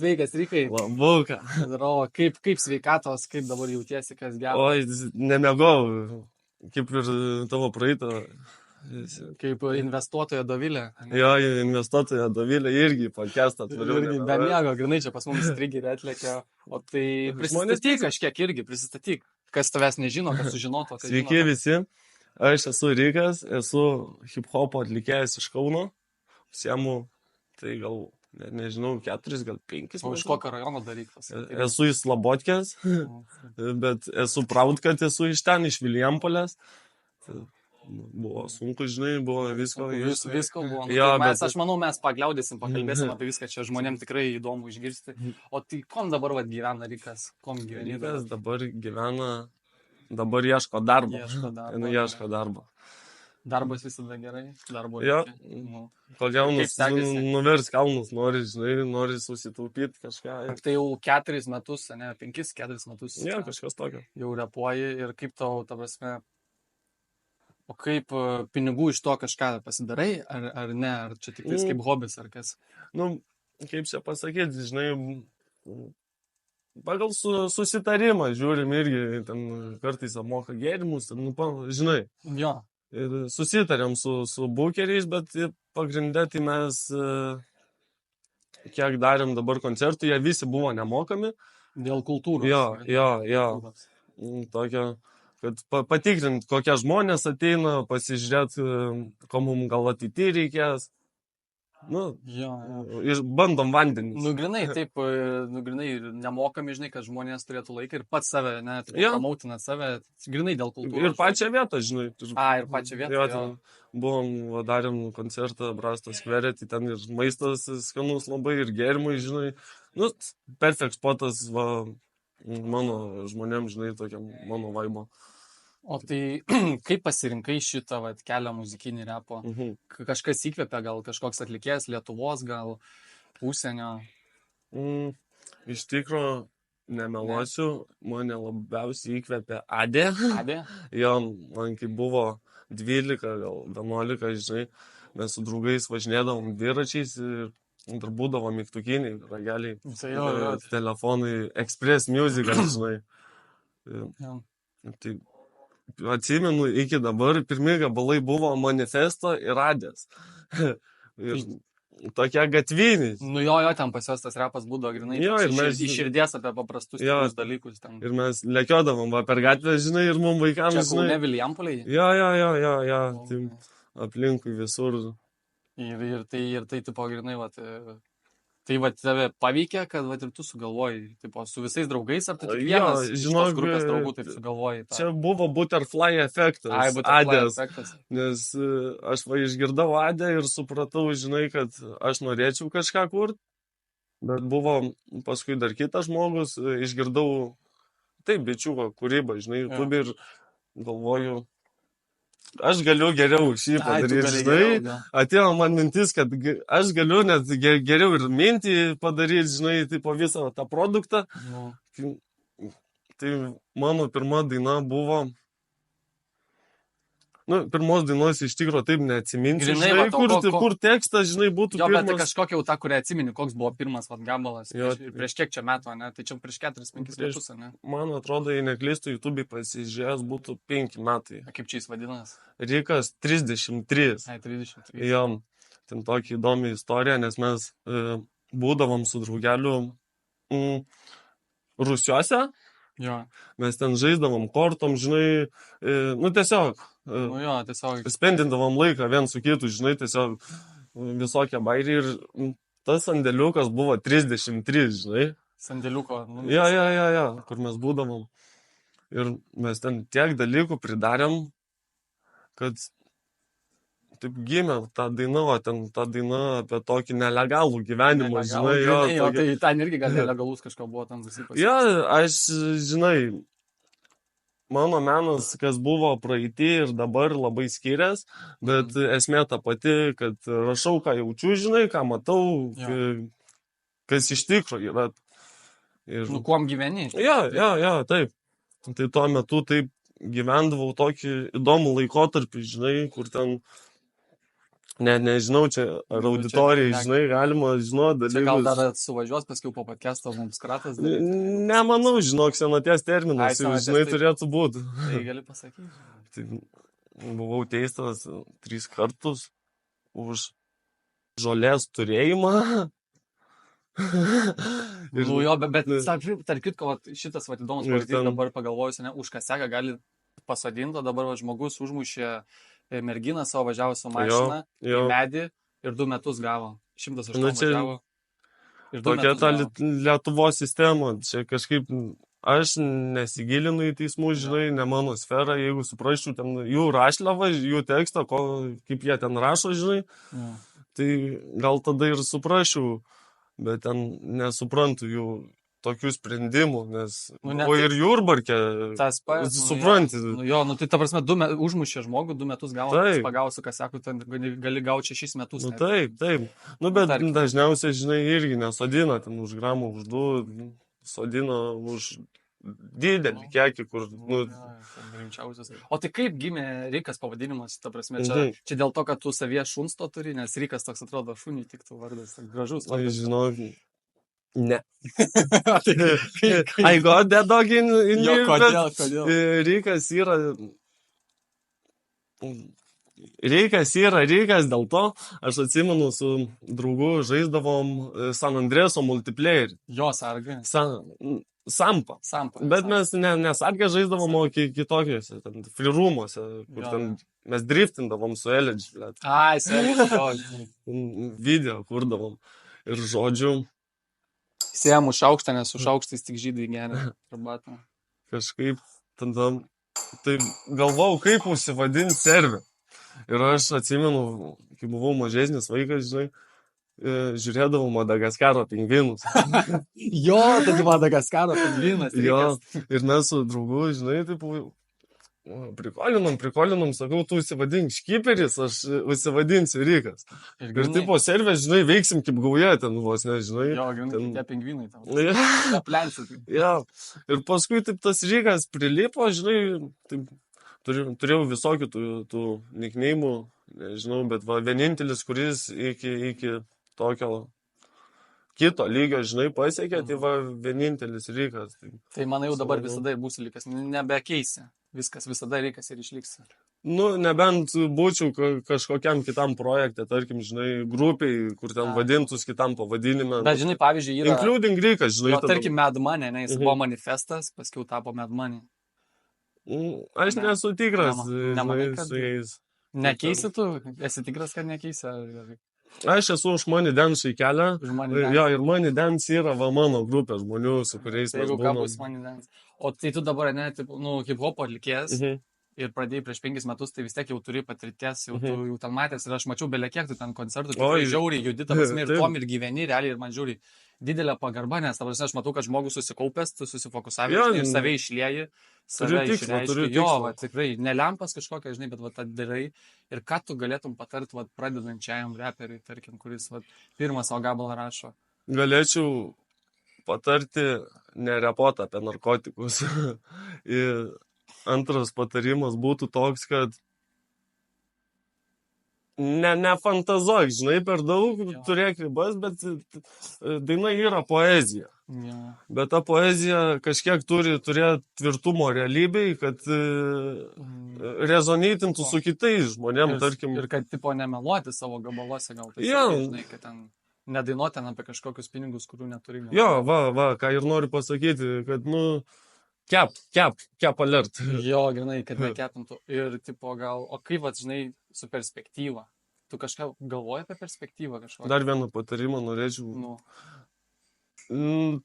Sveikas, Rykai. Labuka. Kaip sveikatos, kaip dabar jautiesi, kas gero? Oi, nemegau, kaip ir tavo praeitą. Kaip investuotojo Dovilė. Jo, investuotoja Dovilė irgi podcastą tvariu. Irgi be miego, grinai čia pas mumis triggerį atlėkė. O tai prisistatyk kažkiek irgi, prisistatyk. Kas tavęs nežino, kas sužinoto. Sveiki visi, aš esu Rykas, esu hip-hop atlikėjas iš Kauno. Siemu, tai gal, nežinau, 4, gal 5. O iš kokio rajono darykas? Esu iš Slabotkės, bet esu proud, kad esu iš ten, iš Vilijampolės. Buvo sunku, žinai, buvo visko. Visko buvo. Ja, mes, aš manau, mes pagliaudysim, pakalbėsim apie viską, čia žmonėm tikrai įdomu išgirsti. O tai kom dabar gyvena Rykas? Kom gyvena? Rykas dabar gyvena, dabar ieško darbo. Ieško darbo. Darbas visada gerai? Darbo jo, kol jaunas nuvers kalnus, nori susitaupyti kažką. Tai jau 4 metus, ne, 5-4 metus. Jo, kažkas tokio. Jau repuoji ir kaip tau, ta prasme, o kaip pinigų iš to kažką pasidarai, ar ne, ar čia tik tais kaip hobis, ar kas? Nu, kaip čia pasakyti, žinai, pagal susitarimą žiūrim irgi, ten kartais apmoka gėrimus, žinai. Jo. Ir susitarėm su bukeriais, bet pagrindė tai mes, kiek darėm dabar koncertų, jie visi buvo nemokami. Dėl kultūros. Jo. Tokia, kad patikrint, kokie žmonės ateina, pasižiūrėti, ko mums gal ateityje reikės. Bandom vandenį. Grinai nemokami, žinai, kad žmonės turėtų laiką ir pats save, pamautina save, grinai dėl kultūros. Ir pačią vietą, žinai. Ir pačią vietą. Jo. Buvom, darėm koncertą Brasto skvere, tai ten ir maistas skanus labai, ir gėrimai, žinai. Perfect spotas, mano žmonėm, žinai, tokiam mano vaibo. O tai kaip pasirinkai šitą kelią muzikinį repo? Kažkas įkvėpė, gal kažkoks atlikėjas Lietuvos, gal užsienio? Iš tikro, nemeluosiu, mane labiausiai įkvėpė Adė. Adė? Jo, man kai buvo 12, gal 11, žinai, mes su draugais važinėdavom dviračiais ir būdavo mygtukiniai, rageliai, telefonai, Express Music, žinai. Tai atsimenu, iki dabar pirmi gabalai buvo Manifesto ir Adės. Ir tokie gatviniai. Jo, ten pas jos tas repas būdavo grinai. Jo, ir mes iš širdies apie paprastus dalykus ten. Ir mes lekiodavom per gatvę, žinai, ir mums vaikams, žinai. Čia Kaune Vilijampolėje? Jo. Tai aplinkui visur. Ir tai tipo grinai, tai tave paveikė, kad ir tu sugalvojai, tipo, su visais draugais, ar tu tik vienas iš tos grupės draugų taip sugalvojai? Čia buvo butterfly efektas. Adės. Nes aš išgirdau Adę ir supratau, žinai, kad aš norėčiau kažką kurti, bet buvo paskui dar kitas žmogus, išgirdau, taip, bičiuko kūrybą, žinai, YouTube ir galvoju, aš galiu geriau šį padaryti, žinai, atėjo man mintis, kad aš galiu net geriau ir mintį padaryti, žinai, tipo visą tą produktą. Tai mano pirma daina buvo, pirmos dainos iš tikro taip neatsiminsiu, žinai, kur tekstas, žinai, būtų pirmas. Jo, bet kažkokia jau ta, kurią atsimeni, koks buvo pirmas gabalas, prieš kiek čia metų, ne? Tai čia prieš 4-5 metus, ne? Man atrodo, jei neklystu, YouTube pasižiūrėjęs būtų 5 metai. Kaip čia jis vadinas? Rykas 33. 33. Jo, ten tokia įdomi istorija, nes mes būdavom su draugeliu Rusiuose. Jo. Mes ten žaisdavom kortom, žinai, tiesiog. Tiesiog. Spendindavom laiką vien su kitu, žinai, tiesiog visokie bairiai ir tas sandėliukas buvo 33, žinai. Sandėliuko. Jo, kur mes būdavom. Ir mes ten tiek dalykų pridarėm, kad taip gimė ta daina, ta daina apie tokį nelegalų gyvenimą, žinai. Tai ten irgi gal nelegalus kažko buvo tam visipasakyti. Jo, aš, žinai, mano menas, kas buvo praeitį ir dabar labai skiriasi, bet esmė ta pati, kad rašau, ką jaučiu, žinai, ką matau, kas iš tikro yra. Kuom gyveni? Jo, taip. Tai tuo metu taip gyvendavau tokį įdomų laikotarpį, žinai, kur ten Nežinau, čia ar auditorijai, žinai, galima, žinot, dalykus. Čia gal dar suvažiuos paskui po podcast'o mums kratas. Nemanau, žinok, senaties terminas, jau, žinai, turėtų būti. Tai gali pasakyti. Tai buvau teistas 3 kartus už žolės turėjimą. Nu jo, bet tarp kitko, šitas įdomus pavyzdys dabar pagalvojusi, už Kaseką gali pasodinti, dabar žmogus užmušė merginą savo, važiavo su mašina į medį ir 2 metus gavo. 108 važiavo. Tokia ta Lietuvos sistema, čia kažkaip aš nesigilinu į teismų, žinai, ne mano sfera, jeigu suprasčiau ten jų rašliavą, jų tekstą, kaip jie ten rašo, žinai, tai gal tada ir suprasčiau, bet ten nesuprantu jų tokių sprendimų, nes o ir Jurbarke, supranti. Tai ta prasme, užmušė žmogų, 2 metus gavo, pagavo su Kaseku, gali gauti 6 metus. Taip. Bet dažniausiai, žinai, irgi nesodina, ten už gramų, už 2, sodina už didelį kiekį, kur... Rimčiausias. O tai kaip gimė Rikas pavadinimas, ta prasme, čia dėl to, kad tu savyje šunsto turi, nes Rikas toks atrodo šuniui tiktų vardas, gražus. Žinau, ne. I got that dog in me. Kodėl? Rikas yra Rikas, dėl to aš atsimenu su draugu žaisdavom San Andreso multiplayer. Jo, sargai. Sampa. Bet mes nesargę žaisdavom, o kitokiuose, free room'uose, kur ten mes driftindavom su Elegy. Ai, serio. Video kurdavom. Ir žodžiu. Sėjam už aukštą, nes už aukštais tik žydai geria arbatą. Kažkaip tada, tai galvau, kaip užsivadinti servę. Ir aš atsimenu, kai buvau mažesnis vaikas, žinai, žiūrėdavau Madagaskaro pingvinus. Jo, taigi Madagaskaro pingvinas. Jo, ir mes su draugu, žinai, taip, prikolinom, sakau, tu užsivadink Škiperis, aš užsivadinsiu Rikas. Ir tipo servė, žinai, veiksim kaip gauja ten vos, nežinai. Jo, ten tie pingvinai tau. Aplensit. Jo, ir paskui taip tas Rikas prilipo, žinai, taip, turėjau visokių tų nickname'ų, nežinau, bet va, vienintelis, kuris iki tokio kito lygio, žinai, pasiekė, tai va, vienintelis Rikas. Tai manai jau dabar visada ir būsi Rikas, nebekeisi. Viskas visada Rikas ir išliks. Nu, nebent būčiau kažkokiam kitam projekte, tarkim, žinai, grupiai, kur ten vadintus kitam pavadinime. Bet, žinai, pavyzdžiui, yra... Including Rikas, žinai. Jo, tarkim, Mad Money, ne, jis buvo manifestas, paskiau tapo Mad Money. Aš nesu tikras, nemanai, su jais. Nekeisi tu? Esi tikras, kad nekeisi? Aš esu už Money Dance kelią. Jo, ir Money Dance yra va mano grupė žmonių, su kuriais mes būnam. O tai tu dabar, ne, hip-hop atlikėjas ir pradėjai prieš 5 metus, tai vis tiek jau turi patirties, jau ten matęs ir aš mačiau belekiek, tu ten koncertų, žiauriai judi, ta prasme, ir tom ir gyveni realiai ir man žiūri didelė pagarba, nes ta prasme, aš matau, kad žmogus susikaupęs, tu susifokusavęs ir save išlieji, save išreiški. Jo, va, tikrai, nelempas kažkokia, žinai, bet va, tą darai. Ir ką tu galėtum patarti, va, pradedančiajam reperiui, tarkim, kuris va, pirmą savo gabalą rašo? Galėčiau patarti nerepot apie narkotikus. Ir antras patarimas būtų toks, kad nefantazuok, žinai, per daug, turėk ribas, bet daina yra poezija. Bet ta poezija kažkiek turi turėti tvirtumo realybėj, kad rezonytintų su kitais žmonėm, tarkim. Ir kad, tipo, nemeluoti savo gabaluose, gal tai, žinai, kad ten nedainuoti ten apie kažkokius pinigus, kurių neturi. Jo, ką ir noriu pasakyti, kad, cap alert. Jo, grinai, kad nekepintų. Ir, tipo, gal, o kaip, žinai, su perspektyva? Tu kažką galvoji apie perspektyvą kažkokią? Dar vieną patarimą norėčiau.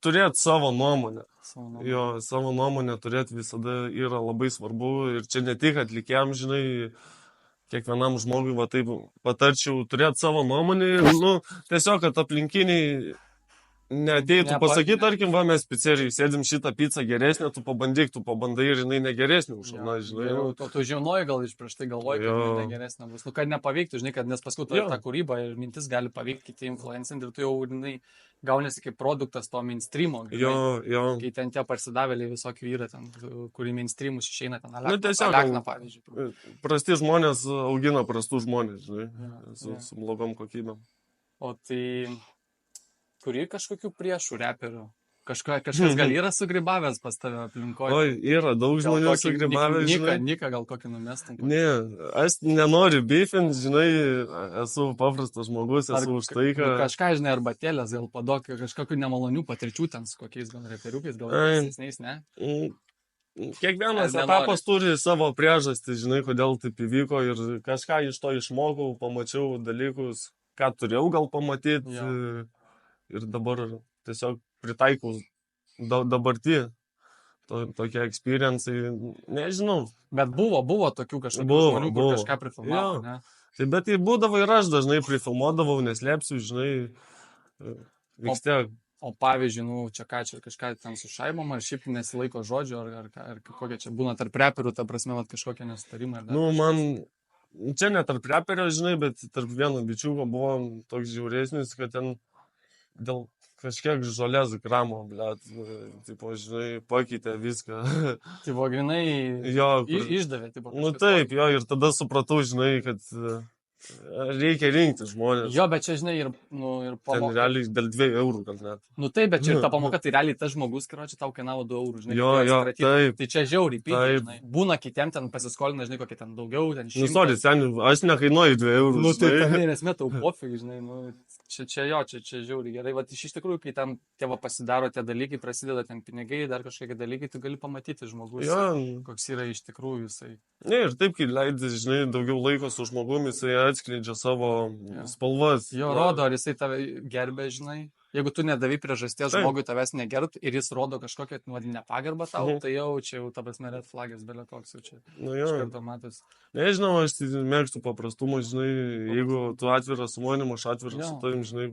Turėti savo nuomonę. Jo, savo nuomonę turėti visada yra labai svarbu. Ir čia ne tik atlikėjam, žinai, kiekvienam žmogui, va, taip patarčiau turėti savo nuomonę. Ir, tiesiog, kad aplinkiniai Neateitų pasakyti, tarkim, va, mes pizzerijai sėdim šitą pizzą geresnę, tu pabandai ir jinai negeresnė už aną, žinai. Tu žinoji gal iš prieš tai galvoji, kad jinai negeresnė bus. Nu, kad nepaveiktų, žinai, kad nes paskui ta kūryba ir mintis gali paveikti kiti influencinti ir tu jau, žinai, gaunasi kaip produktas to mainstreamo. Kai ten tie parsidavėliai visokių yra, ten, kurį mainstreamus išeina ten alekna, pavyzdžiui. Prasti žmonės augina prastų žmonės, žinai, su blogom kokybėm. O tai kuri kažkokių priešų reperių? Kažkas gal yra sugribavęs pas tave aplinkoje? Oi, yra daug žmonių sugribavęs, žinai. Nika gal kokį numestum? Ne, aš nenoriu beefint, žinai, esu paprastas žmogus, esu už tai, kad... Kažką, žinai, arbatėlės, gal padok kažkokių nemalonių patirčių ten su kokiais gal reperiukais, gal esniais, ne? Kiekvienas etapas turi savo priežastį, žinai, kodėl taip įvyko ir kažką iš to išmokau, pamačiau dalykus, ką turėjau gal pamatyti. Ir dabar tiesiog pritaikau dabartį tokie experience'ai, nežinau. Bet buvo tokių kažkokių žmonių, kur kažką prifilmavo, ne? Tai bet tai būdavo ir aš dažnai prifilmuodavau, neslėpsiu, žinai, vis tiek. O pavyzdžiui, čia kažką ten su šaibom, ar šiaip nesilaiko žodžio, ar kokia čia būna tarp reperių, ta prasme, kokie nesutarimai. Man čia ne tarp reperio, žinai, bet tarp vieno bičiuko buvo toks žiauresnis, kad ten dėl kažkiek žolės gramo, blėt, tipo, žinai, pakeitė viską. Tai buvo grinai išdavė, tipo. Taip, ir tada supratau, žinai, kad reikia rinkti žmonės. Jo, bet čia, žinai, ir pamoka. Ten realiai dėl 2 eurų gal net. Taip, bet čia ir ta pamoka, tai realiai tas žmogus, karočiui, tau kainavo 2 eurų, žinai. Taip. Tai čia žiauriai pinigai, žinai. Būna kitiem ten pasiskolina, žinai, kokie ten daugiau, ten 100. Sorry, aš nekainuoju 2 eurų. Tai ten nesmė tau pofig, žinai, čia žiauriai gerai. Vat iš tikrųjų, kai tam tėvo pasidaro tie dalykai, prasideda ten pinigai, dar kažkokie dalykai, tu gali pamatyti žmogus, koks yra iš tikrųjų jisai. Ne, ir taip, kai leidai, žinai, daugiau laiko su žmogumi, jisai atskleidžia savo spalvas. Jo, rodo, ar jisai tave gerbė, žinai. Jeigu tu nedavai priežasties žmogui tavęs negerbt ir jis rodo kažkokią nepagarbą tau, tai jau čia ta prasme red flagas, belė koks jau čia. Iš karto matos. Nežinau, aš mėgstu paprastumą, žinai, jeigu tu atviras su manim, aš atviras su tavim, žinai,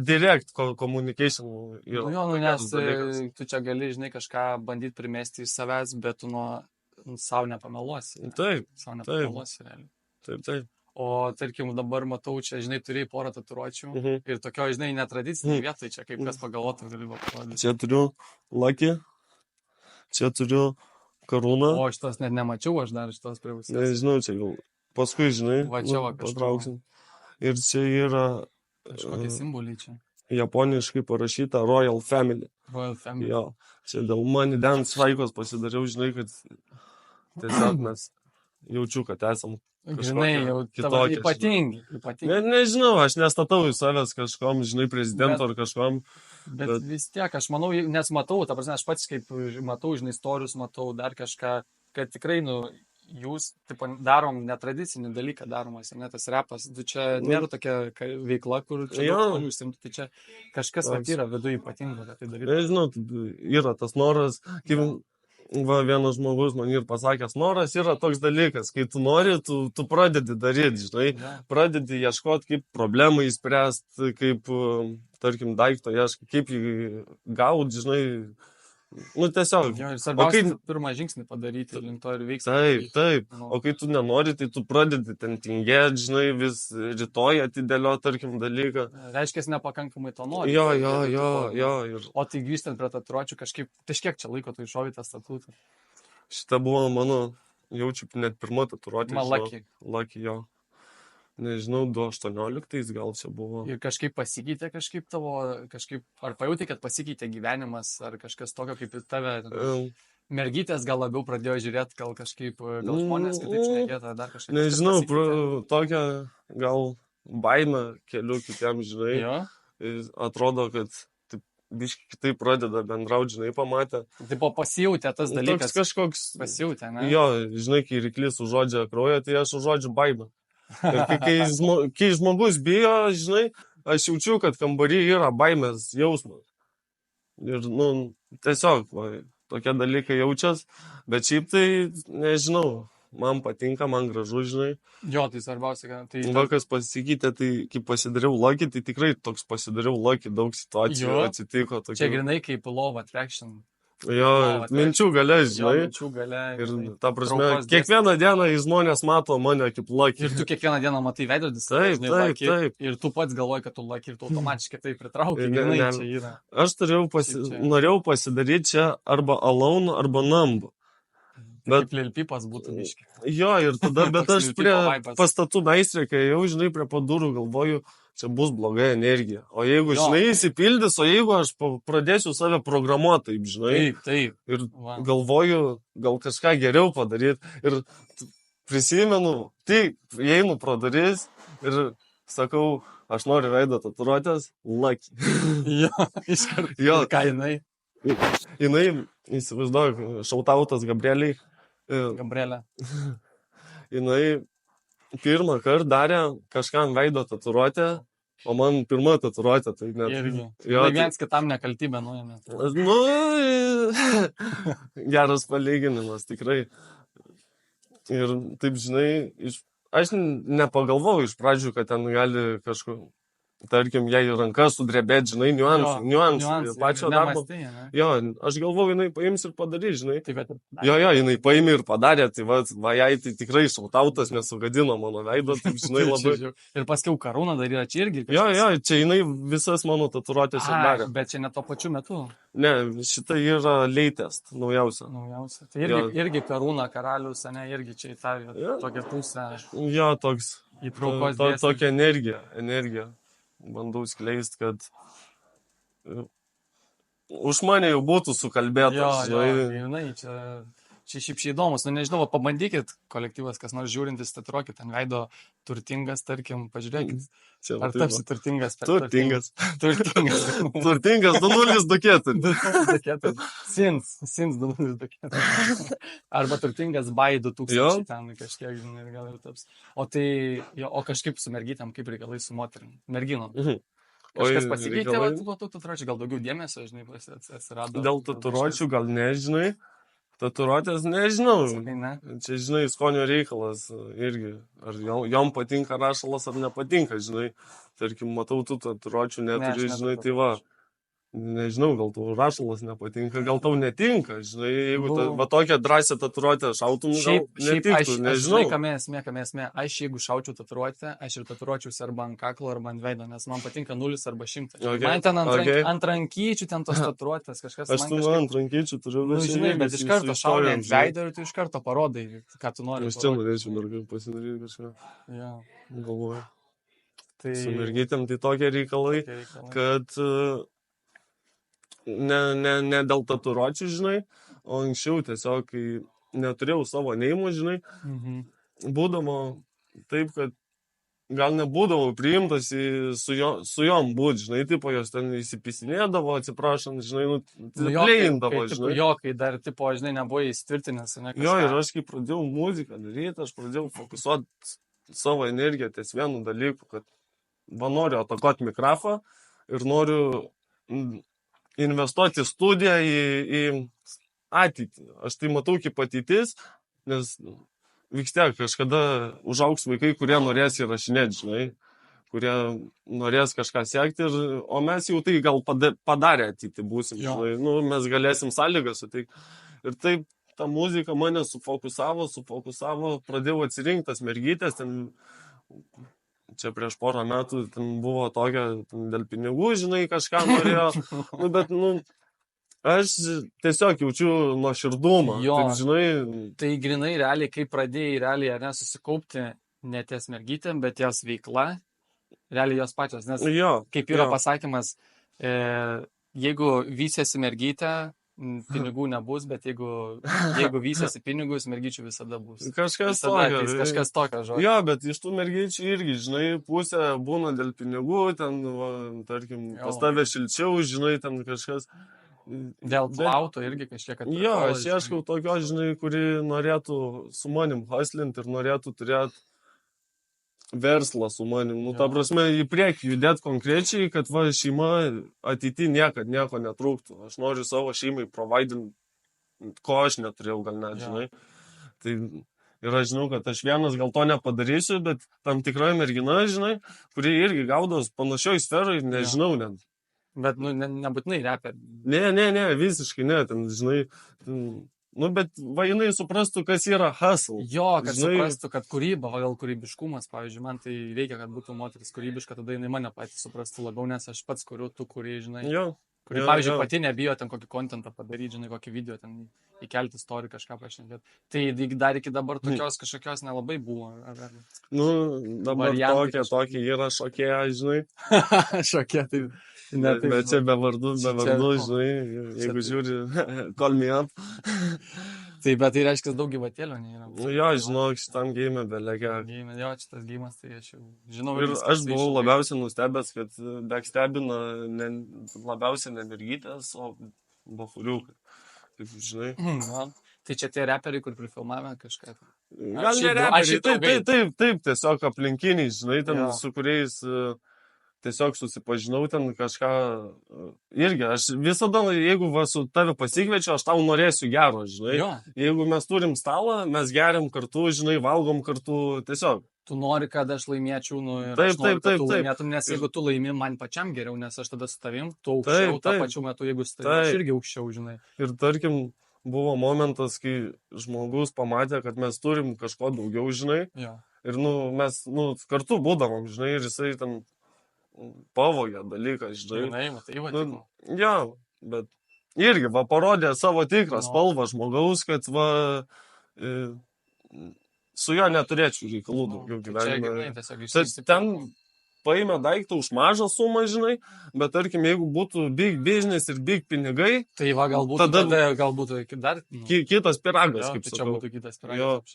direct communication. Nes tu čia gali, žinai, kažką bandyti primesti iš savęs, bet tu savo nepameluosi. Taip. Savo nepameluosi, realiai. Taip. O, tarkim, dabar matau, čia, žinai, turėjai porą tatuiruočių ir tokio, žinai, netradicinį vietoj, čia kaip kas pagalvotų, gali parodyti. Čia turiu Lucky, čia turiu karūną. O, šitos net nemačiau, aš dar šitos prie pusės. Nežinau, čia gal paskui, žinai, patrauksim. Ir čia yra... Kažkokie simboliai čia. Japoniškai parašyta Royal Family. Royal Family. Jo, čia dėl Money Dance švaikos pasidariau, žinai, kad tiesiog mes jaučiu, kad esam žinai, jau kitokie. Ypatingi. Nežinau, aš nestatau į savęs kažkom, žinai, prezidento ar kažkom. Bet vis tiek, aš manau, nes matau, ta prasme, aš pats kaip matau, žinai, istorius, matau dar kažką, kad tikrai, jūs, taip, darom netradicinį dalyką daromas, ne tas repas, čia nėra tokia veikla, kur čia žmonių užsimtų, tai čia kažkas yra viduje ypatingo, kad tai darytų. Nežinau, yra tas noras, kaip... vienas žmogus man ir pasakęs, noras yra toks dalykas, kai tu nori, tu pradedi daryti, žinai, pradedi ieškoti, kaip problemą įspręsti, kaip, tarkim, daikto ieškoti, kaip jį gauti, žinai, tiesiog. Jo, ir svarbiausia, pirmą žingsnį padaryti, link to ir veiks. Taip, o kai tu nenori, tai tu pradedi ten tingėti, žinai, vis rytoj atidėlio, tarkim, dalyką. Reiškia, nepakankamai to nori. Jo. O tai grįžtant prie tatuiruočių, kažkiek čia laiko tu iššovė tą statutą? Šita buvo mano, jaučiu, net pirma tatuiruotė. Lucky, jo. Nežinau, 2018 gal čia buvo. Ir kažkaip pasikeitė tavo, ar pajauti, kad pasikeitė gyvenimas, ar kažkas tokio kaip į tave, mergytės gal labiau pradėjo žiūrėti, gal kažkaip, gal žmonės kitaip šnekėta, dar kažkaip. Nežinau, tokią gal baimę keliu kitiem, žinai. Jo? Atrodo, kad biškai kitaip pradeda bendrauti, žinai, pamatę. Taip, pasijautė tas dalykas. Toks kažkoks. Pasijautė, ne? Jo, žinai, kai ryklis užuodžia kraują, tai aš užuodžiu baimę. Ir kai žmogus bijo, žinai, aš jaučiu, kad kambarį yra baimės jausmas. Ir, tiesiog, tokie dalykai jaučias, bet šiaip tai, nežinau, man patinka, man gražu, žinai. Jo, tai svarbiausia, kad tai... Vakas pasikeitė, tai kai pasidariau lucky, tai tikrai toks pasidariau lucky, daug situacijų atsitiko. Tokių... Čia grinai kaip law attraction. Jo, minčių gale, žinai. Jo, minčių gale. Ir ta prasme, kiekvieną dieną žmonės mato mane kaip lucky. Ir tu kiekvieną dieną matai veidrodis. Taip. Ir tu pats galvoji, kad tu lucky ir tu automatiškai tai pritrauki. Čia yra. Aš norėjau pasidaryti čia arba alone, arba numb. Bet lilpipas būtų biški. Jo, ir tada, bet aš prie pastatų meistrė, kai jau, žinai, prie padurų galvoju, čia bus bloga energija. O jeigu, žinai, įsipildys, o jeigu aš pradėsiu save programuoti, taip, žinai. Taip. Ir galvoju, gal kažką geriau padaryti. Ir prisimenu, taip, einu pro duris ir sakau, aš noriu veido tatuiruotės, lucky. Jo, iškart. Jo. Ką jinai? Jinai, įsivaizduoju, šautautas Gabrielė. Jinai pirmą kartą darė kažką ant veido tatuiruotę, o man pirma tatuiruotė. Tai net... Irgi. Jo, tai viens kitam nekaltybę nuėmė. Geras palyginimas, tikrai. Ir taip, žinai, aš nepagalvojau iš pradžių, kad ten gali kažkur... Tarkim, jei rankas sudrebėt, žinai, niuansai, pačio darbo. Jo, aš galvoju, jinai paims ir padarys, žinai. Jo, jinai paimė ir padarė, tai va, jai tai tikrai šautautas nesugadino mano veido, taip, žinai, labai. Ir paskiau karūną dar yra čia irgi. Jo, čia jinai visas mano tatuiruotės ir darė. Bet čia ne tuo pačiu metu. Ne, šita yra latest, naujausia. Tai irgi karūna, karalius, ne, irgi čia į tą tokią pusę. Jo, toks. Įtraukos dėsnis. Tokia energija. Bandau skleisti, kad už mane jau būtų sukalbėtas. Čia šiaip įdomus, nežinau, pabandykit kolektyvas, kas nors žiūrintis, tatuiruokit ant veido turtingas, tarkim, pažiūrėkit. Ar tapsi turtingas? Turtingas. 2024. Sins 2024. Arba turtingas by 2000, ten kažkiek, žinai, gal ir taps. O kažkaip su mergytėm, kaip reikalai su moterim? Merginom. Kažkas pasikeitė, tatuiruočių, gal daugiau dėmesio, žinai, atsirado. Dėl tatuiruočių gal nežinai. Tatuiruotės nežinau. Čia, žinai, skonio reikalas irgi. Ar jom patinka rašalas ar nepatinka, žinai. Tarkim, matau, tu tatuiruočių neturi, žinai, tai va. Nežinau, gal tau rašalas nepatinka, gal tau netinka, žinai, jeigu va tokią drąsią tatuiruotę šautum, gal netiktų, nežinau. Kame esmė, aš jeigu šaučiau tatuiruotę, aš ir tatuiruočiausi arba ant kaklo, arba ant veido, nes man patinka 0 arba 100. Man ten ant rankyčių, ten tos tatuiruotės, kažkas man kažkaip... Aš ant rankyčių turiu, žinai, bet iš karto šauni ant veido ir tu iš karto parodai, ką tu nori. Aš čia norėčiau dar pasidaryti kažką. Galvoju. Su mergytėm tai tokie reikalai, kad... Ne dėl tatuiruočių, žinai, o anksčiau tiesiog, kai neturėjau savo neimų, žinai, būdavo taip, kad gal nebūdavo priimtas su jom būt, žinai, tipo, jos ten įsipisinėdavo, atsiprašant, žinai, plėjindavo, žinai. Jo, kai dar, tipo, žinai, nebuvo įsitvirtinęs, ne kažką. Jo, ir aš kai pradėjau muziką daryti, aš pradėjau fokusuoti savo energiją ties vienu dalyku, kad noriu atakuoti mikrofą ir noriu investuoti į studiją, į ateitį. Aš tai matau kaip ateitis, nes vis tiek kažkada užaugs vaikai, kurie norės įrašinėti, žinai, kurie norės kažką siekti, o mes jau tai gal padarę ateitį būsim, žinai, mes galėsim sąlygą suteikti. Ir taip ta muzika mane sufokusavo, pradėjau atsirinkti tas mergytės, ten... Čia prieš porą metų ten buvo tokia, dėl pinigų, žinai, kažką norėjo, bet, aš tiesiog jaučiu nuoširdumą. Taip, žinai. Tai grinai realiai, kai pradėjai ar nesusikaupti ne ties mergytėm, bet jos veikla, realiai jos pačios, nes kaip yra pasakymas, jeigu vysėsi mergytę, pinigų nebus, bet jeigu vysiasi pinigus, mergyčių visada bus. Kažkas tokio žodžio. Jo, bet iš tų mergyčių irgi, žinai, pusė būna dėl pinigų, ten, tarkim, pas tave šilčiau, žinai, ten kažkas. Dėl plauto irgi kažkiek atvirkau. Jo, aš ieškau tokios, žinai, kuri norėtų su manim hustlinti ir norėtų turėti verslą su manim. Ta prasme, į priekį judėti konkrečiai, kad va, šeima ateity niekad nieko netrūktų. Aš noriu savo šeimai providinti, ko aš neturėjau gal net, žinai. Tai Ir aš žinau, kad aš vienas gal to nepadarysiu, bet tam tikroji mergina, žinai, kurie irgi gaudos panašioj sferoj, nežinau net. Bet, nebūtinai reperi. Ne, visiškai ne, ten, žinai, bet va jinai suprastų, kas yra hustle. Jo, kad suprastų, kad kūryba, gal kūrybiškumas, pavyzdžiui, man tai reikia, kad būtų moteris kūrybiška, tada jinai mane patys suprastų labiau, nes aš pats kuriu, tu kuri, žinai. Jo. Kuri, pavyzdžiui, pati nebijo ten kokį kontentą padaryti, žinai, kokį video ten įkelti istoriją, kažką pašnekėti. Tai dar iki dabar tokios kažkokios nelabai buvo. Dabar tokie yra šokėja, žinai. Šokėja, tai... Bet čia be vardų, žinai, jeigu žiūri, call me up. Tai, bet tai reiškia daug gyvatėlio nėra. Jo, žinok, šitam geime belegia. Jo, šitas geimas, tai aš jau žinau. Ir aš buvau labiausiai nustebęs, kad backstebina labiausiai ne mergytės, o bafuriukai. Taip, žinai. Tai čia tie reperiai, kur prifilmavę kažką. Gal ne reperiai, taip, tiesiog aplinkiniai, žinai, ten su kuriais... Tiesiog susipažinau ten kažką irgi, aš visada, jeigu su tave pasikviečiu, aš tau norėsiu gero, žinai. Jo. Jeigu mes turim stalą, mes geriam kartu, žinai, valgom kartu, tiesiog. Tu nori, kad aš laimėčiau, taip. Laimėtum, nes jeigu tu laimi, man pačiam geriau, nes aš tada su tavim, tu aukščiau, tą pačiu metu, jeigu su tavim, aš irgi aukščiau, žinai. Ir tarkim, buvo momentas, kai žmogus pamatė, kad mes turim kažko daugiau, žinai. Jo. Ir, mes, kartu būdavom, žinai, ir jisai ten... pavogė dalyką, žinai. Jo, bet irgi, parodė savo tikrą spalvą žmogaus, kad, su juo neturėčiau reikalų daugiau gyvenime. Ten paėmė daiktą už mažą sumą, žinai, bet tarkim, jeigu būtų big business ir big pinigai, tai galbūt dar... Kitas piragas, kaip sakau. Čia būtų kitas piragas.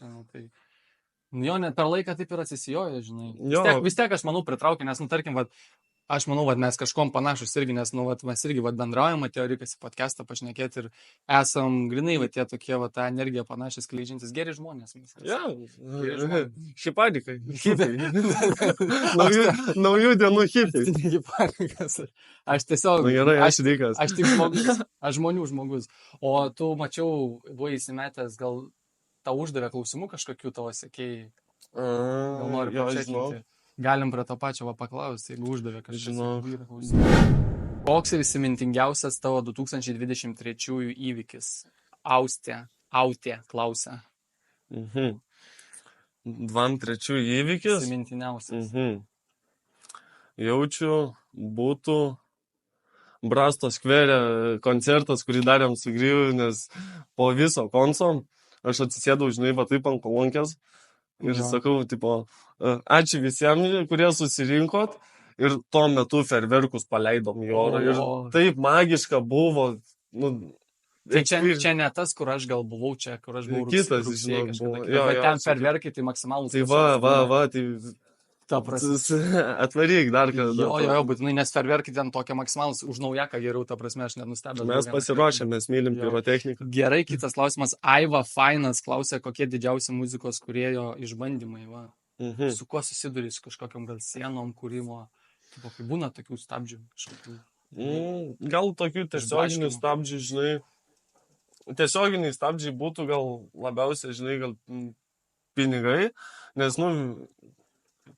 Jo, net per laiką taip ir atsisijoja, žinai. Vis tiek aš manau pritraukia, nes, tarkim, aš manau, mes kažkom panašus irgi, nes, mes irgi bendraujam, atėjo reikas į podcastą pašnekėti ir esam grinai, tie tokie, tą energiją panašiai skleidžiantis geri žmonės. Hipadikai. Naujų dienų hipiai. Hipadikas. Aš tiesiog... Gerai, aš reikas. Aš tik žmogus, aš žmonių žmogus. O tu, mačiau, buvai įsimetęs, gal... Tau uždavė klausimų kažkokių tavo sekėjai. Gal nori pačiakinti. Galim prie to pačio paklausti, jeigu uždavė kažkokių klausimų. Koks ir įsimintingiausias tavo 2023 įvykis? Autė klausia. 23 įvykis? Įsimintiniausias. Jaučiu, būtų Brasto skvere koncertas, kurį darėm su Gryvu, nes po viso konso aš atsisėdau, žinai, taip ant kolonkės ir sakau, ačiū visiems, kurie susirinkot ir tuo metu ferverkus paleidom į orą. Ir taip magiška buvo. Tai čia ne tas, kur aš gal buvau, čia, kur aš buvau kitas, žinau, buvo. Bet ten ferverkai, tai maksimalus. Tai tai... Atvaryk dar kad... Jo, būtinai, nes ferverkai ten tokia maksimalus už naujaką geriau, ta prasme, aš net nustebęs. Mes pasiruošę, mes mylim pirotechniką. Gerai, kitas klausimas. Aiva Fainas klausė, kokie didžiausi muzikos kūrėjo išbandymai, Su kuo susiduri, su kažkokiam gal sienom kūrimo, kai būna tokių stabdžių kažkokių. Gal tokių tiesioginių stabdžių, žinai. Tiesioginiai stabdžiai būtų gal labiausiai, žinai, gal pinigai, nes,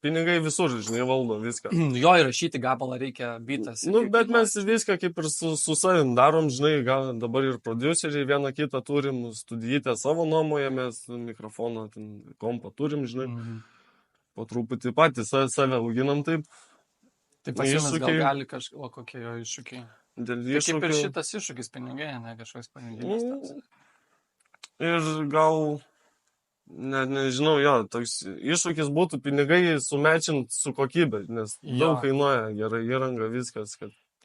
pinigai visur, žinai, valdo viską. Jo, įrašyti gabalą reikia bitas. Bet mes viską kaip ir su savim darom, žinai, dabar ir prodiuseriai vieną kitą turim, studijuotę savo nuomojamės, mikrofoną, kompą turim, žinai. Po truputį patys save auginam taip. Tai pasiūlys gal gali kažko, kokie jo iššūkiai. Tai kaip ir šitas iššūkis pinigai, ne kažkoks piniginis. Ir gal... Nežinau, toks iššūkis būtų pinigai sumečint su kokybė, nes daug kainuoja gera įranga, viskas.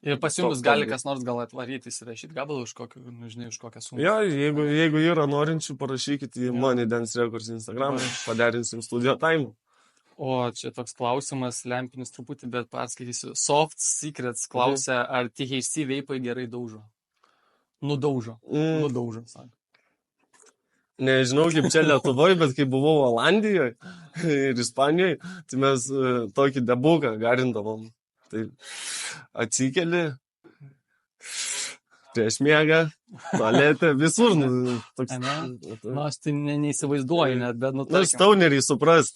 Ir pasiūlys gali kas nors gal atvaryti, įsirašyti gabalą už kokią sumą. Jo, jeigu yra norinčių, parašykit į Money Dance Records Instagram, paderinsim studio time. O čia toks klausimas, lempinis truputį, bet paskaitysiu. Soft Secrets klausia, ar THC veipai gerai daužo? Nudaužo, sako. Nežinau, kaip čia Lietuvoje, bet kai buvau Olandijoje ir Ispanijoje, tai mes tokį debuką garindavom. Tai atsikeli, prieš miegą, tualete, visur. Toks, nu, aš tai neįsivaizduoju net, bet, stauneriai supras.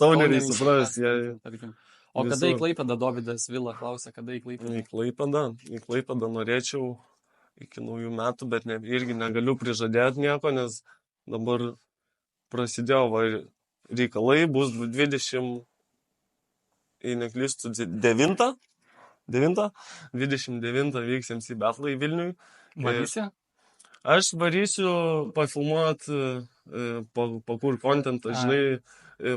O kada į Klaipėdą Dovydas Vila klausia, kada į Klaipėdą? Į Klaipėdą norėčiau iki naujų metų, bet irgi negaliu prižadėti nieko, nes dabar prasidėjo reikalai, bus 29, jei neklystu, 29 vyksiams į Betlą į Vilniui. Varysi? Aš varysiu pafilmuoti, pakur kontentą, žinai,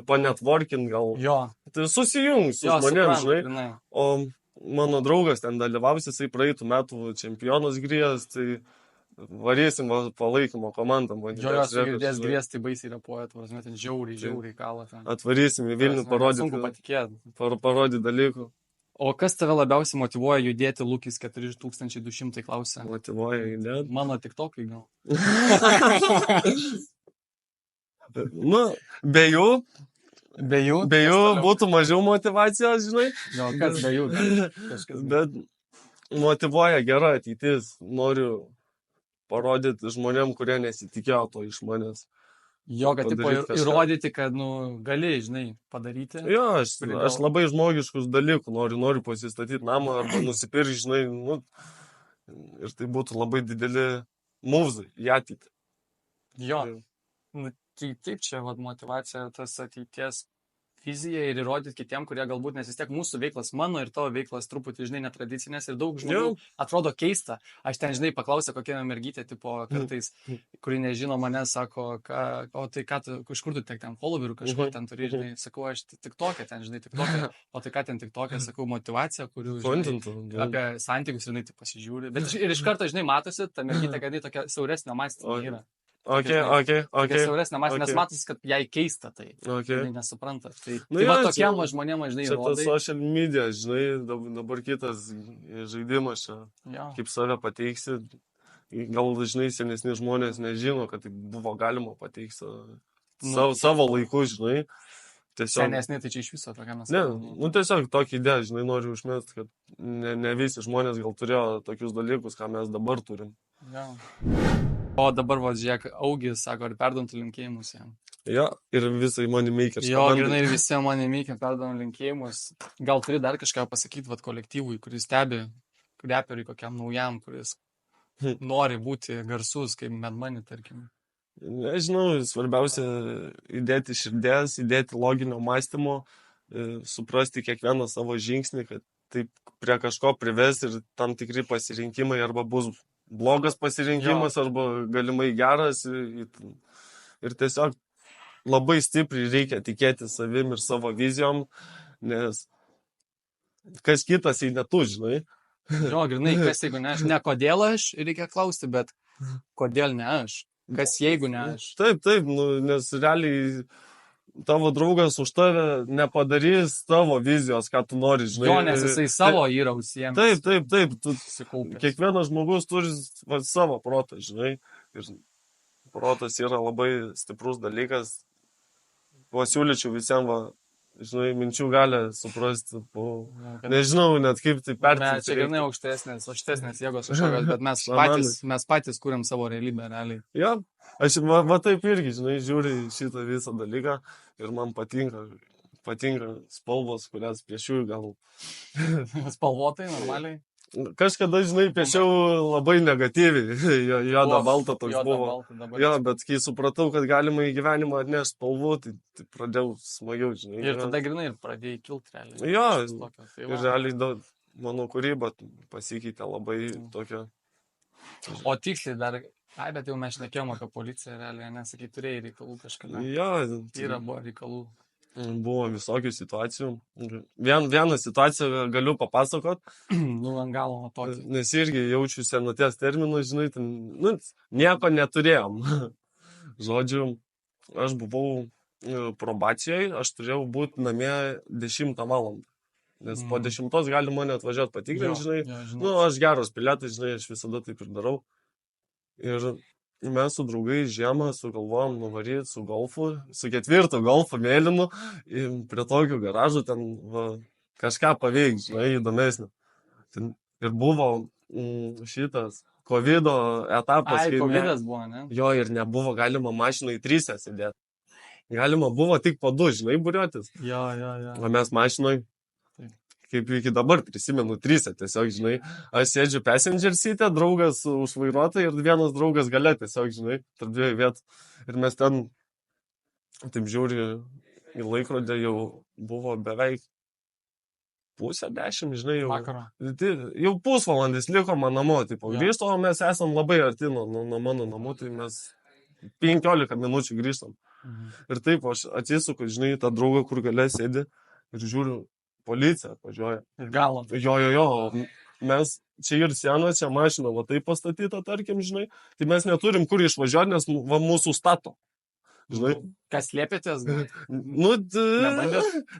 panetworking gal. Jo. Tai susijungs su manėm, žinai. O mano draugas ten dalyvaus, jisai praeitų metų čempionas grįžęs, tai varysim palaikymo komandam. Jo, girdės grės, tai baisiai repuoja, ten žiauriai kalą. Atvarysim į Vilnių parodyti dalykų. O kas tave labiausiai motyvuoja judėti, Lukis 4200 klausia? Motyvuoja judėti? Mano tiktokai gal. Nu, be jų būtų mažiau motyvacijos, žinai. Jo, kas be jų? Bet motyvuoja gera ateitis. Noriu parodyti žmonėm, kurie nesitikėjo to iš manęs. Jo, kad įrodyti, kad, gali, žinai, padaryti. Jo, aš labai žmogiškus dalykų noriu pasistatyti namą arba nusipirkti, žinai, ir tai būtų labai dideli mūvzai į ateitį. Jo, taip čia motyvacija, tas ateities vizija ir įrodyti kitiem, kurie galbūt, nes vis tiek mūsų veiklas, mano ir tavo veiklas truputį, žinai, netradicinės ir daug žmonių atrodo keista. Aš ten, žinai, paklausė kokią mergytę, tipo, kartais, kuri nežino mane, sako, iš kur tu tiek ten followerių kažko ten turi, žinai, sakau, aš TikTok'e ten, žinai, TikTok'e, o tai ką ten TikTok'e, sakau, motyvacija, kurių, žinai, apie santykius, žinai, tai pasižiūri. Bet ir iš karto, žinai, matosi, ta mergytė, kad jį tokia siauresnio mąstymo yra. Siauresnė masė, nes matas, kad jai keista tai. Jis nesupranta. Tai tokiem žmonėms, žinai, čia tas social media, žinai, dabar kitas žaidimas čia. Kaip save pateiksi. Gal, žinai, senesni žmonės nežino, kad tai buvo galima pateikti savo laiku, žinai. Senesni, tai čia iš viso tokia mes. Ne, tiesiog tokį idėją, žinai, noriu užmesti, kad ne visi žmonės gal turėjo tokius dalykus, ką mes dabar turim. O dabar, žiūrėk, Augis, sako, ar perdontų linkėjimus jam? Jo, ir visai Moneymakers. Jo, grinai, ir visi Moneymakers perdontų linkėjimus. Gal turi dar kažką pasakyti, kolektyvui, kuris stebi, reperiui kokiam naujam, kuris nori būti garsus, kaip Mad Money, tarkim. Nežinau, svarbiausia įdėti širdies, įdėti loginio mąstymo, suprasti kiekvieną savo žingsnį, kad taip prie kažko prives ir tam tikri pasirinkimai arba bus blogas pasirinkimas arba galimai geras ir tiesiog labai stipriai reikia tikėti savim ir savo vizijom, nes kas kitas, jei ne tu, žinai. Jo, grinai, kas jeigu ne aš, ne kodėl aš, reikia klausti, bet kodėl ne aš, kas jeigu ne aš. Taip, nes realiai tavo draugas už tave nepadarys tavo vizijos, ką tu nori, žinai. Jo, nes jisai savo yra užsiėmęs. Taip. Kiekvienas žmogus turi savo protą, žinai. Ir protas yra labai stiprus dalykas. Pasiūlyčiau visiems, žinai, minčių gali suprasti. Nežinau net kaip tai perteikti. Čia gana aukštesnės jėgos kažkokios, bet mes patys kuriam savo realybę, realiai. Jo, aš taip irgi, žinai, žiūriu šitą visą dalyką ir man patinka spalvos, kurias piešiu gal. Spalvotai, normaliai? Kažkada, žinai, piešiau labai negatyviai, juoda balta toks buvo. Jo, bet kai supratau, kad galima į gyvenimą atnešti spalvų, tai pradėjau smagiau, žinai. Ir tada grinai ir pradėjai kilti realiai. Jo, ir realiai mano kūryba pasikeitė labai tokia. O tiksliai dar, bet jau mes šnekėjom apie policiją realiai, nesakai, turėjai reikalų kažkada. Jo. Buvo reikalų. Buvo visokių situacijų. Vieną situaciją galiu papasakot. Ant galo tokį. Nes irgi jaučiu senaties terminų, žinai, nieko neturėjom. Žodžiu, aš buvau probacijoje, aš turėjau būti namie 10 valandą. Nes po 10 gali mane atvažiuoti patikrinti, žinai. Aš geras pilietis, žinai, aš visada taip ir darau. Ir mes su draugais žiemą sugalvojom nuvaryti su golfu, su 4 golfu mėlynu, prie tokių garažų ten kažką paveikti, žinai, įdomesnį. Ir buvo šitas COVID etapas. Ai, COVID buvo, ne? Jo, ir nebuvo galima mašinai 3 sėdėti. Galima buvo tik po 2, žinai, būriuotis. Jo. O mes mašinoj, kaip iki dabar prisimenu, 3 tiesiog, žinai. Aš sėdžiu passenger seat'e, draugas už vairuotoją ir vienas draugas gale tiesiog, žinai, tarp 2 vietų. Ir mes ten, taip žiūri, į laikrodį jau buvo beveik 9:30, žinai, jau. Vakaro. Jau pusvalandis liko man namo, tipo, grįžto, o mes esam labai arti nuo mano namų, tai mes 15 minučių grįžtam. Ir taip, aš atsisuku, žinai, tą draugą, kur gale sėdi ir žiūriu, policija atvažiuoja. Ir galo. Jo. Mes čia ir sena, čia mašina, va taip pastatyta, tarkim, žinai. Tai mes neturim kur išvažiuoti, nes va mūsų stato. Žinai. Kas slėpėtės? Nu,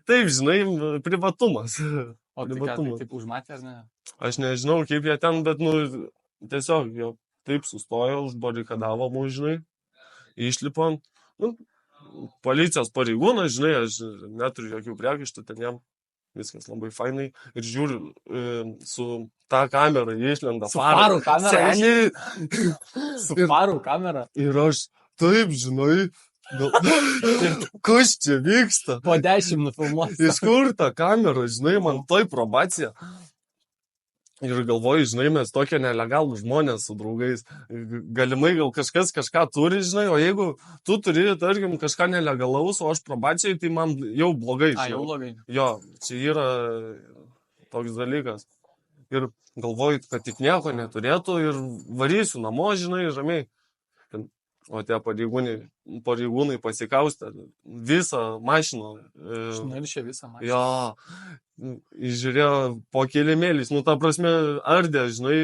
taip, žinai, privatumas. O tai ką, tai taip užmatė ar ne? Aš nežinau, kaip jie ten, bet, nu, tiesiog, jo, taip sustojo, užbarikadavo mūsų, žinai. Išlipom. Nu, policijos pareigūnas, žinai, aš neturiu jokių priekaištų ten jam. Viskas labai fainai. Ir žiūriu, su tą kamerą išlenda. Su farų kamera? Seniai. Su farų kamera? Ir aš taip, žinai, kas čia vyksta? Po 10 nufilmuos. Iš kur ta kamera, žinai, man tai probacija. Ir galvoju, žinai, mes tokie nelegalų žmonės su draugais. Galimai gal kažkas kažką turi, žinai, o jeigu tu turi, tarkim, kažką nelegalaus, o aš probacijai, tai man jau blogai. Jau blogai. Jo, čia yra toks dalykas. Ir galvoju, kad tik nieko neturėtų ir varysiu namo, žinai, ramiai. O tie pareigūnai pasikaustė visą mašiną. Išnaršė visą mašiną. Jo, žiūrėjo po kilimėlis, nu, ta prasme, ardė, žinai,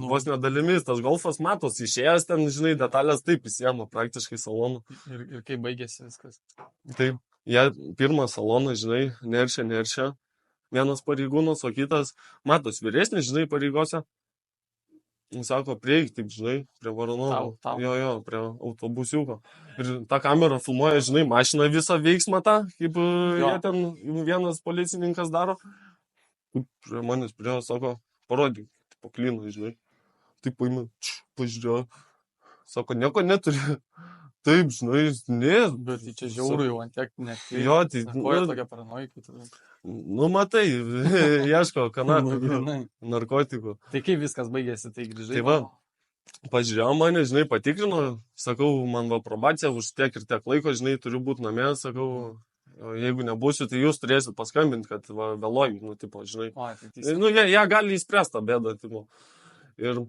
vos nedalimis, tas golfas matos, išėjęs ten, žinai, detalės taip įsiema praktiškai salonų. Ir kaip baigėsi viskas? Taip, jie pirmą saloną, žinai, neršia, vienas pareigūnas, o kitas, matos, vyresnis, žinai, pareigose. Sako, prieik, taip, žinai, prie Varonovo. Jo, prie autobusiuko. Ir tą kamerą filmuoja, žinai, mašiną visą veiksmą tą, kaip jie ten vienas policininkas daro. Prie manęs prie, sako, parodyk, tipo, kliną, žinai. Taip, paimė, pažiūrėjo. Sako, nieko neturi. Taip, žinai, ne. Bet tai čia žiauru jau ant tiek nekliai. Jo, tai... Ko yra tokia paranoika? Nu, matai, ieško kanapių, narkotikų. Tai kaip viskas baigėsi, tai grįžai? Tai va, pažiūrėjau mane, žinai, patikrino, sakau, man va probacija už tiek ir tiek laiko, žinai, turiu būti namie, sakau, jeigu nebūsiu, tai jūs turėsit paskambinti, kad va, vėloju, nu, tipo, žinai. Nu, jie gali įspręsti tą bėdą, tipo. Ir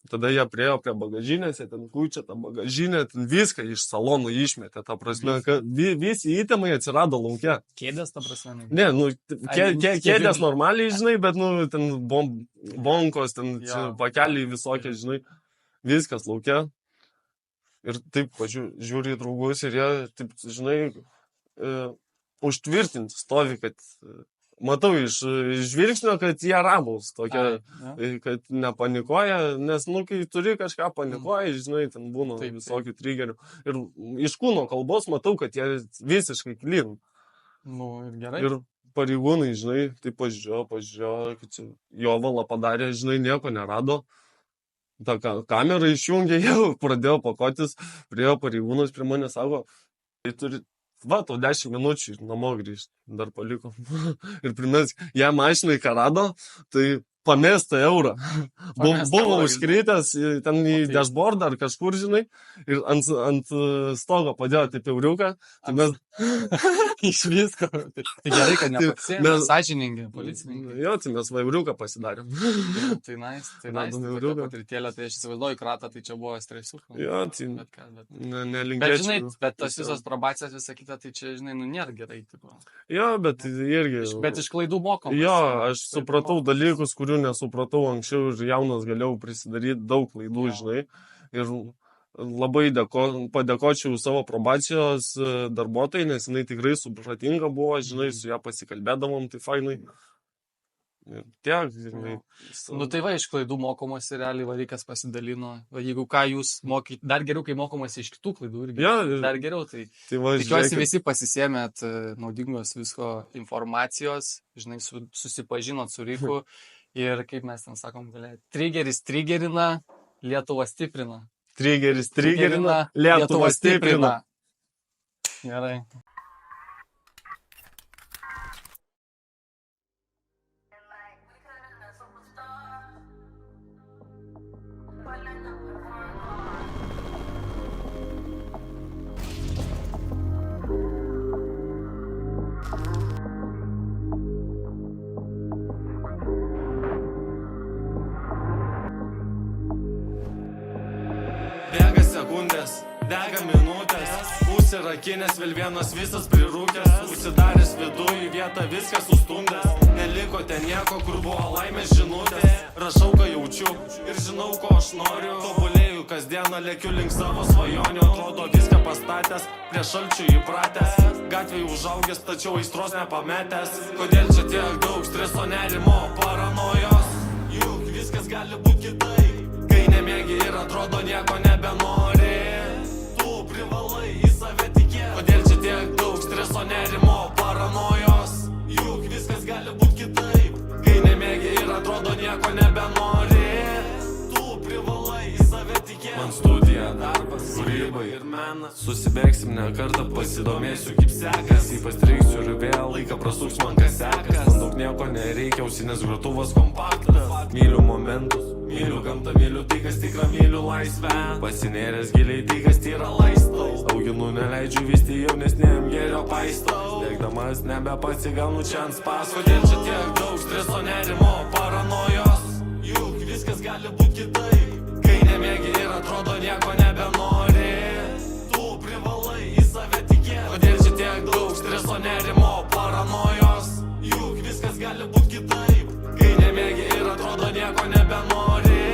tada jie priėjo prie bagažinės, jie ten kučia tą bagažinę, ten viską iš salonų išmetė, ta prasme, kad visi įtemai atsirado lauke. Kėdės, ta prasme? Ne, nu, kėdės normaliai, žinai, bet, nu, ten bonkos, ten pakeliai visokie, žinai, viskas lauke. Ir taip, žiūri į draugus ir jie, taip, žinai, užtvirtinti stovi, kad... Matau iš žvilgsnio, kad jie ramūs, tokie, kad nepanikuoja, nes, nu, kai turi kažką panikuoja, žinai, ten būna visokių trigerių. Ir iš kūno kalbos matau, kad jie visiškai clean. Nu, ir gerai. Ir pareigūnai, žinai, tai pažiūrėjo, kad čia jovalą padarė, žinai, nieko nerado. Ta kamera išjungė, jau pradėjo pakotis, priėjo pareigūnas prie mane, sako, tai turi... Va, tau 10 minučių ir namo grįžti, dar palikom. Ir primės, ją mašinai ką rado, tai pamestą eurą. Buvo užkrytęs ten į dashboardą ar kažkur, žinai, ir ant stogo padėjo taip euriuką. Tai mes... Iš visko. Tai gerai, kad nepasėmė. Sąžiningi, policininkai. Jo, tai mes va euriuką pasidarėm. Tai nice. Tokia patirtėlė, tai aš įsivaizduoju kratą, tai čia buvo stresu. Jo, tai nelinkėčiau. Bet, žinai, bet tas visos probacijas visą kitą, tai čia, žinai, nu nėra gerai. Jo, bet irgi... Bet iš klaidų mokom. Jo, aš supratau dalykus, kurių nesupratau anksčiau ir jaunas galėjau prisidaryti daug klaidų, žinai. Ir labai padėkočiau savo probacijos darbuotojai, nes jinai tikrai supratinga buvo, žinai, su ją pasikalbėdavom, tai fainai. Ir tiek, žinai. Nu tai va, iš klaidų mokomasi realiai vaikas pasidalino. Va, jeigu ką jūs mokyt, dar geriau, kai mokomasi iš kitų klaidų irgi. Ja, dar geriau, tai va, tikiuosi visi pasisėmėt naudingos visko informacijos, žinai, susipažinot su Ryku Ir kaip mes ten sakom, trigeris trigerina, Lietuva stiprina. Trigeris trigerina, Lietuva stiprina. Gerai. Dega sekundės, dega minutės, užsirakinęs vėl vienas visas prirūkęs, užsidaręs viduj vietą viskas sustundęs, neliko ten nieko, kur buvo laimės žinutės, rašau ką jaučiu ir žinau ko aš noriu, tobulėju kasdieną, lėkiu link savo svajonių, atrodo viską pastatęs, prie šalčių įpratęs, gatvėje užaugęs, tačiau aistros nepametęs, kodėl čia tiek daug streso, nerimo, paranojos, juk viskas gali būti kitaip. Kai nemėgi ir atrodo nieko nebenori, tu privalai į save tikėti. Kodėl čia tiek daug streso, nerimo, paranojos, juk viskas gali būti kitaip. Kai nemėgi ir atrodo nieko nebenori, tu privalai į save tikėti. Man studija, darbas, kūryba ir menas, susibėgsim ne kartą, pasidomėsiu kaip sekas, įpastrigsiu ir vėl laiką prasuks man kas sekas. Man daug nieko nereikia, ausinės grotuvas kompaktas, myliu momentus, myliu gamtą, myliu tai, kas tikra, myliu laisvę, pasinėręs giliai tai, kas tyra laistau, auginu, neleidžiu vysti jaunesnėm gėrio paistau, dėkdamas nebepasigaunu čia ant spas. Kodėl čia tiek daug streso, nerimo, paranojos, juk viskas gali būti kitaip. Kai nemėgi ir atrodo nieko nebenori, tu privalai į save tikėti. Kodėl čia tiek daug streso, nerimo, paranojos, juk viskas gali būti kitaip. Kai nemėgi ir atrodo nieko nebenori,